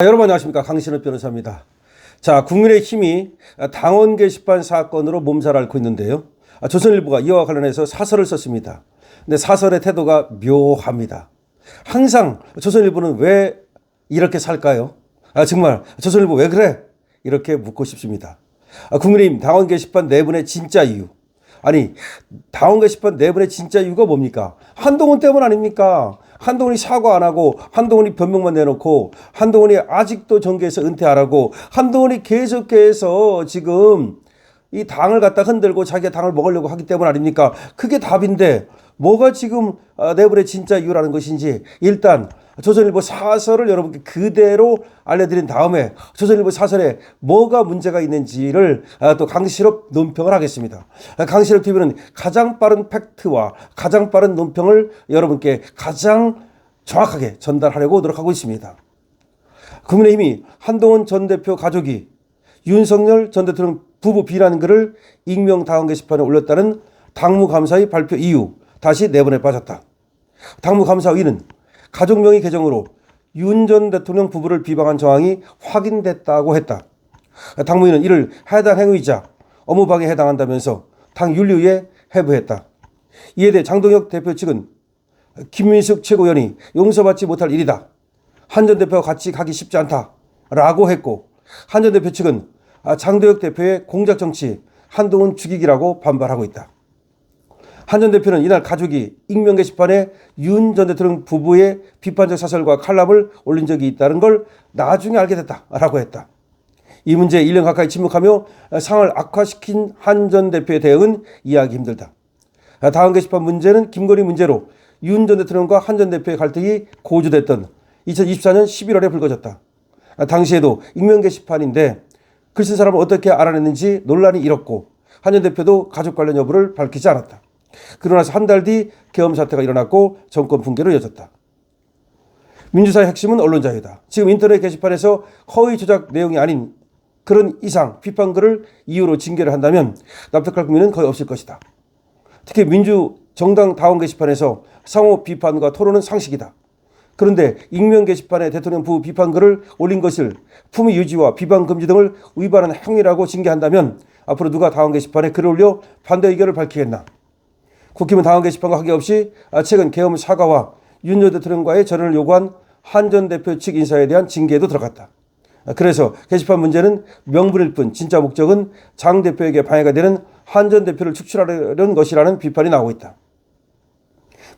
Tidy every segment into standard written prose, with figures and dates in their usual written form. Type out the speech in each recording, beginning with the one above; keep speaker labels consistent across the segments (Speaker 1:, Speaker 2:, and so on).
Speaker 1: 여러분 안녕하십니까, 강신업 변호사입니다. 자, 국민의힘이 당원 게시판 사건으로 몸살 앓고 있는데요. 조선일보가 이와 관련해서 사설을 썼습니다. 근데 사설의 태도가 묘합니다. 항상 조선일보는 왜 이렇게 살까요? 정말 조선일보 왜 그래? 이렇게 묻고 싶습니다. 국민의힘 당원 게시판 내분의 진짜 이유. 아니, 당원 게시판 내분의 진짜 이유가 뭡니까? 한동훈 때문 아닙니까? 한동훈이 사과 안 하고, 한동훈이 변명만 내놓고, 한동훈이 아직도 정계에서 은퇴 안 하고, 한동훈이 계속해서 지금 이 당을 갖다 흔들고 자기가 당을 먹으려고 하기 때문 아닙니까? 그게 답인데 뭐가 지금 내분의 진짜 이유라는 것인지, 일단 조선일보 사설을 여러분께 그대로 알려드린 다음에 조선일보 사설에 뭐가 문제가 있는지를 또 강실업 논평을 하겠습니다. 강실업 TV는 가장 빠른 팩트와 가장 빠른 논평을 여러분께 가장 정확하게 전달하려고 노력하고 있습니다. 국민의힘이 한동훈 전 대표 가족이 윤석열 전 대통령 부부 비난 글을 익명 당원 게시판에 올렸다는 당무감사의 발표 이후 다시 내분에 빠졌다. 당무감사위는 가족명의 계정으로 윤 전 대통령 부부를 비방한 정황이 확인됐다고 했다. 당무위는 이를 해당 행위이자 업무방해에 해당한다면서 당 윤리위에 해부했다. 이에 대해 장동혁 대표 측은 김민숙 최고위원이 용서받지 못할 일이다. 한 전 대표와 같이 가기 쉽지 않다라고 했고, 한 전 대표 측은 장동혁 대표의 공작정치, 한동훈 죽이기라고 반발하고 있다. 한 전 대표는 이날 가족이 익명 게시판에 윤 전 대통령 부부의 비판적 사설과 칼럼을 올린 적이 있다는 걸 나중에 알게 됐다라고 했다. 이 문제에 1년 가까이 침묵하며 상황을 악화시킨 한 전 대표의 대응은 이해하기 힘들다. 당원 게시판 문제는 김건희 문제로 윤 전 대통령과 한 전 대표의 갈등이 고조됐던 2024년 11월에 불거졌다. 당시에도 익명 게시판인데 글 쓴 사람을 어떻게 알아냈는지 논란이 일었고, 한 전 대표도 가족 관련 여부를 밝히지 않았다. 그러나서 한 달 뒤 계엄 사태가 일어났고 정권 붕괴로 이어졌다. 민주사의 핵심은 언론 자유다. 지금 인터넷 게시판에서 허위 조작 내용이 아닌 그런 이상 비판글을 이유로 징계를 한다면 납득할 국민은 거의 없을 것이다. 특히 민주정당 당원 게시판에서 상호 비판과 토론은 상식이다. 그런데 익명 게시판에 대통령 부부 비판글을 올린 것을 품위 유지와 비방 금지 등을 위반한 행위라고 징계한다면 앞으로 누가 당원 게시판에 글을 올려 반대 의견을 밝히겠나? 국힘은 당원 게시판과 관계없이 최근 계엄 사과와 윤 전 대통령과의 전화를 요구한 한 전 대표 측 인사에 대한 징계에도 들어갔다. 그래서 게시판 문제는 명분일 뿐 진짜 목적은 장 대표에게 방해가 되는 한 전 대표를 축출하려는 것이라는 비판이 나오고 있다.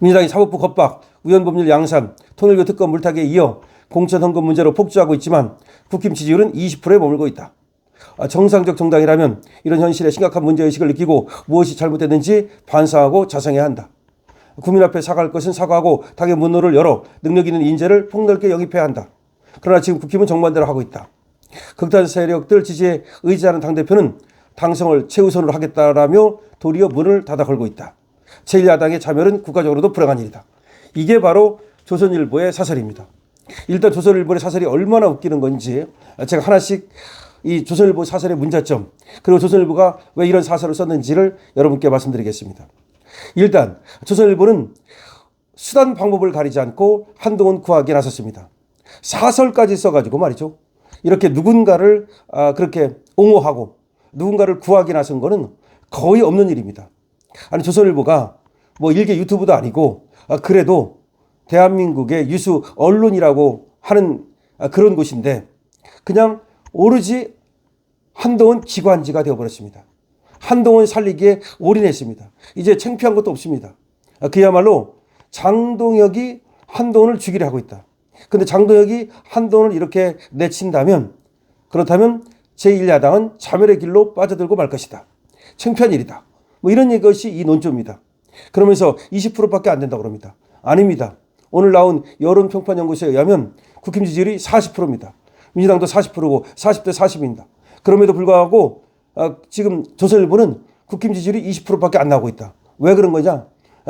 Speaker 1: 민주당이 사법부 겁박, 우연법률 양산, 통일교 특검 물타기에 이어 공천 헌금 문제로 폭주하고 있지만 국힘 지지율은 20%에 머물고 있다. 정상적 정당이라면 이런 현실에 심각한 문제의식을 느끼고 무엇이 잘못됐는지 반성하고 자성해야 한다. 국민 앞에 사과할 것은 사과하고 당의 문호를 열어 능력 있는 인재를 폭넓게 영입해야 한다. 그러나 지금 국힘은 정반대로 하고 있다. 극단 세력들 지지에 의지하는 당대표는 당성을 최우선으로 하겠다라며 도리어 문을 닫아 걸고 있다. 제1야당의 자멸은 국가적으로도 불행한 일이다. 이게 바로 조선일보의 사설입니다. 일단 조선일보의 사설이 얼마나 웃기는 건지 제가 하나씩 이 조선일보 사설의 문제점, 그리고 조선일보가 왜 이런 사설을 썼는지를 여러분께 말씀드리겠습니다. 일단 조선일보는 수단 방법을 가리지 않고 한동훈 구하기에 나섰습니다. 사설까지 써가지고 말이죠. 이렇게 누군가를 그렇게 옹호하고 누군가를 구하기 나선 거는 거의 없는 일입니다. 아니, 조선일보가 뭐 일개 유튜브도 아니고 그래도 대한민국의 유수 언론이라고 하는 그런 곳인데 그냥 오로지 한동훈 기관지가 되어버렸습니다. 한동훈 살리기에 올인했습니다. 이제 창피한 것도 없습니다. 그야말로 장동혁이 한동훈을 죽이려 하고 있다. 그런데 장동혁이 한동훈을 이렇게 내친다면, 그렇다면 제1야당은 자멸의 길로 빠져들고 말 것이다. 창피한 일이다. 뭐 이런 것이 이 논조입니다. 그러면서 20%밖에 안 된다고 그럽니다. 아닙니다. 오늘 나온 여론평판연구소에 의하면 국힘 지지율이 40%입니다. 민주당도 40%고 40대 40입니다. 그럼에도 불구하고 지금 조선일보는 국힘 지지율이 20%밖에 안 나오고 있다. 왜 그런 거냐?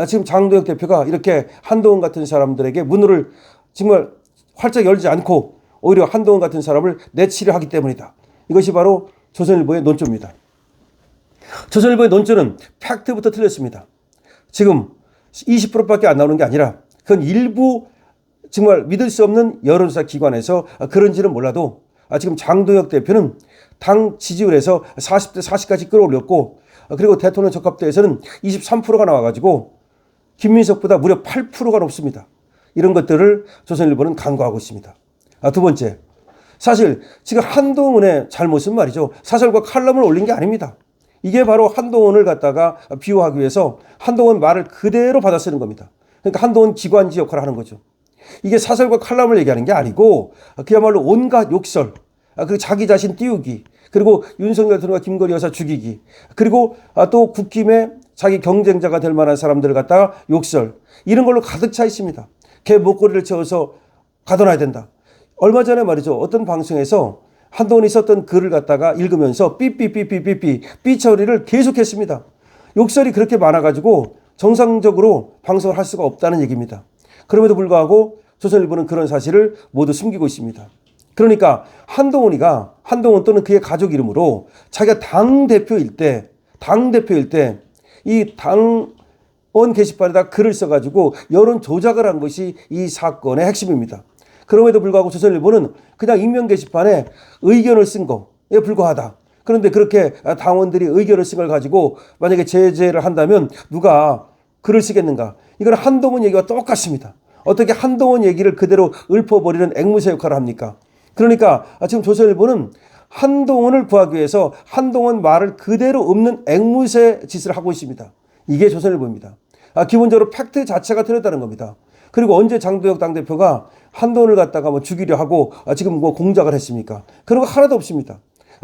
Speaker 1: 지금 장동혁 대표가 이렇게 한동훈 같은 사람들에게 문을 정말 활짝 열지 않고 오히려 한동훈 같은 사람을 내치려 하기 때문이다. 이것이 바로 조선일보의 논조입니다. 조선일보의 논조는 팩트부터 틀렸습니다. 지금 20%밖에 안 나오는 게 아니라 그건 일부 정말 믿을 수 없는 여론조사 기관에서 그런지는 몰라도 지금 장동혁 대표는 당 지지율에서 40대 40까지 끌어올렸고, 그리고 대통령 적합도에서는 23%가 나와가지고 김민석보다 무려 8%가 높습니다. 이런 것들을 조선일보는 간과하고 있습니다. 두 번째, 사실 지금 한동훈의 잘못은 말이죠, 사설과 칼럼을 올린 게 아닙니다. 이게 바로 한동훈을 갖다가 비호하기 위해서 한동훈 말을 그대로 받아 쓰는 겁니다. 그러니까 한동훈 기관지 역할을 하는 거죠. 이게 사설과 칼럼을 얘기하는 게 아니고 그야말로 온갖 욕설, 그리고 자기 자신 띄우기, 그리고 윤석열 대통령과 김건희 여사 죽이기, 그리고 또 국힘의 자기 경쟁자가 될 만한 사람들을 갖다가 욕설, 이런 걸로 가득 차 있습니다. 걔 목걸이를 채워서 가둬놔야 된다. 얼마 전에 말이죠, 어떤 방송에서 한동훈이 썼던 글을 갖다가 읽으면서 삐삐삐삐삐삐 삐처리를 계속했습니다. 욕설이 그렇게 많아가지고 정상적으로 방송을 할 수가 없다는 얘기입니다. 그럼에도 불구하고 조선일보는 그런 사실을 모두 숨기고 있습니다. 그러니까 한동훈 또는 그의 가족 이름으로 자기가 당대표일 때 이 당원 게시판에다 글을 써가지고 여론 조작을 한 것이 이 사건의 핵심입니다. 그럼에도 불구하고 조선일보는 그냥 익명 게시판에 의견을 쓴 거에 불과하다. 그런데 그렇게 당원들이 의견을 쓴 걸 가지고 만약에 제재를 한다면 누가 글을 쓰겠는가? 이건 한동훈 얘기와 똑같습니다. 어떻게 한동훈 얘기를 그대로 읊어버리는 앵무새 역할을 합니까? 그러니까 지금 조선일보는 한동훈을 구하기 위해서 한동훈 말을 그대로 읊는 앵무새 짓을 하고 있습니다. 이게 조선일보입니다. 기본적으로 팩트 자체가 틀렸다는 겁니다. 그리고 언제 장동혁 당대표가 한동훈을 갖다가 죽이려 하고 지금 공작을 했습니까? 그런 거 하나도 없습니다.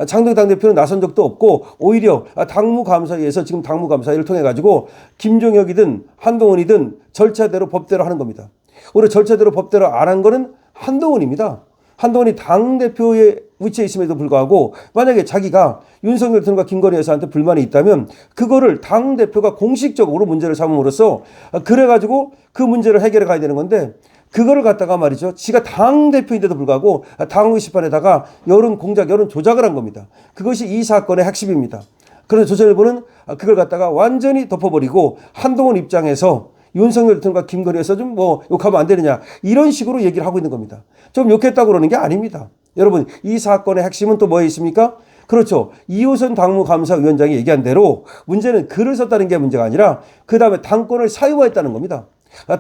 Speaker 1: 장동혁 당대표는 나선 적도 없고 오히려 당무감사위에서 지금 당무감사위를 통해 가지고 김종혁이든 한동훈이든 절차대로 법대로 하는 겁니다. 오히려 절차대로 법대로 안 한 거는 한동훈입니다. 한동훈이 당대표의 위치에 있음에도 불구하고 만약에 자기가 윤석열 대통령과 김건희 여사한테 불만이 있다면 그거를 당대표가 공식적으로 문제를 삼음으로써 그래가지고 그 문제를 해결해 가야 되는 건데, 그거를 갖다가 말이죠, 지가 당대표인데도 불구하고 당 게시판에다가 여론 공작, 여론 조작을 한 겁니다. 그것이 이 사건의 핵심입니다. 그래서 조선일보는 그걸 갖다가 완전히 덮어버리고 한동훈 입장에서 윤석열 대통령과 김건희 여사 좀 욕하면 안 되느냐, 이런 식으로 얘기를 하고 있는 겁니다. 좀 욕했다고 그러는 게 아닙니다. 여러분, 이 사건의 핵심은 또 뭐에 있습니까? 그렇죠. 이호선 당무감사위원장이 얘기한 대로 문제는 글을 썼다는 게 문제가 아니라 그 다음에 당권을 사유화했다는 겁니다.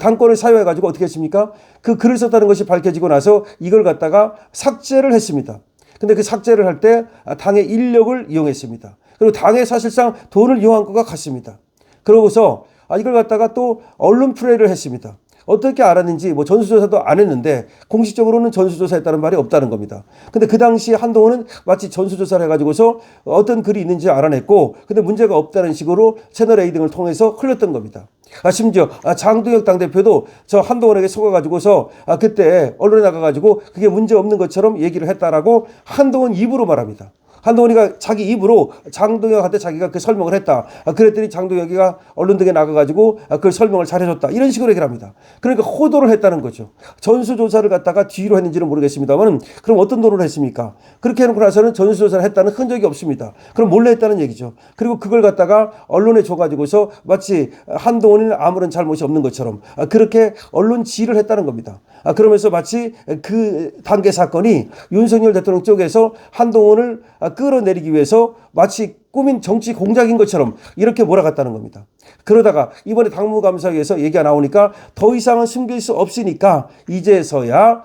Speaker 1: 당권을 사유화해가지고 어떻게 했습니까? 그 글을 썼다는 것이 밝혀지고 나서 이걸 갖다가 삭제를 했습니다. 근데 그 삭제를 할 때 당의 인력을 이용했습니다. 그리고 당에 사실상 돈을 이용한 것과 같습니다. 그러고서 이걸 갖다가 또 언론 플레이를 했습니다. 어떻게 알았는지 전수조사도 안 했는데 공식적으로는 전수조사했다는 말이 없다는 겁니다. 근데 그 당시 한동훈은 마치 전수조사를 해가지고서 어떤 글이 있는지 알아냈고, 근데 문제가 없다는 식으로 채널A 등을 통해서 흘렸던 겁니다. 심지어 장동혁 당대표도 저 한동훈에게 속아가지고서 그때 언론에 나가가지고 그게 문제 없는 것처럼 얘기를 했다라고 한동훈 입으로 말합니다. 한동훈이가 자기 입으로 장동혁한테 자기가 그 설명을 했다. 그랬더니 장동혁이가 언론 등에 나가가지고 그 설명을 잘해줬다. 이런 식으로 얘기를 합니다. 그러니까 호도를 했다는 거죠. 전수조사를 갖다가 뒤로 했는지는 모르겠습니다만 그럼 어떤 도를 했습니까? 그렇게 해놓고 나서는 전수조사를 했다는 흔적이 없습니다. 그럼 몰래 했다는 얘기죠. 그리고 그걸 갖다가 언론에 줘가지고서 마치 한동훈이는 아무런 잘못이 없는 것처럼 그렇게 언론 지휘를 했다는 겁니다. 그러면서 마치 그 단계 사건이 윤석열 대통령 쪽에서 한동훈을 끌어내리기 위해서 마치 꾸민 정치 공작인 것처럼 이렇게 몰아갔다는 겁니다. 그러다가 이번에 당무감사위에서 얘기가 나오니까 더 이상은 숨길 수 없으니까 이제서야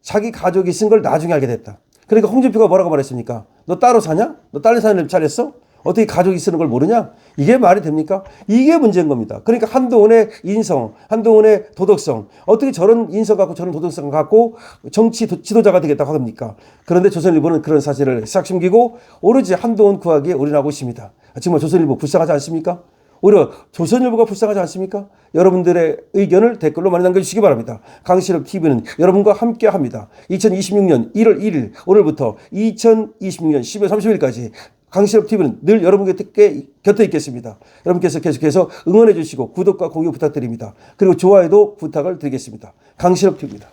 Speaker 1: 자기 가족이 쓴 걸 나중에 알게 됐다. 그러니까 홍준표가 뭐라고 말했습니까? 너 따로 사냐? 너 딸 사는 차렸어? 어떻게 가족이 쓰는 걸 모르냐? 이게 말이 됩니까? 이게 문제인 겁니다. 그러니까 한동훈의 인성, 한동훈의 도덕성, 어떻게 저런 인성 갖고 저런 도덕성 갖고 정치 지도자가 되겠다고 합니까? 그런데 조선일보는 그런 사실을 싹 숨기고 오로지 한동훈 구하기에 올인하고 있습니다. 정말 조선일보 불쌍하지 않습니까? 오히려 조선일보가 불쌍하지 않습니까? 여러분들의 의견을 댓글로 많이 남겨주시기 바랍니다. 강실업TV는 여러분과 함께합니다. 2026년 1월 1일 오늘부터 2026년 12월 30일까지 강실업TV는 늘 여러분 곁에 있겠습니다. 여러분께서 계속해서 응원해 주시고 구독과 공유 부탁드립니다. 그리고 좋아요도 부탁을 드리겠습니다. 강실업TV입니다.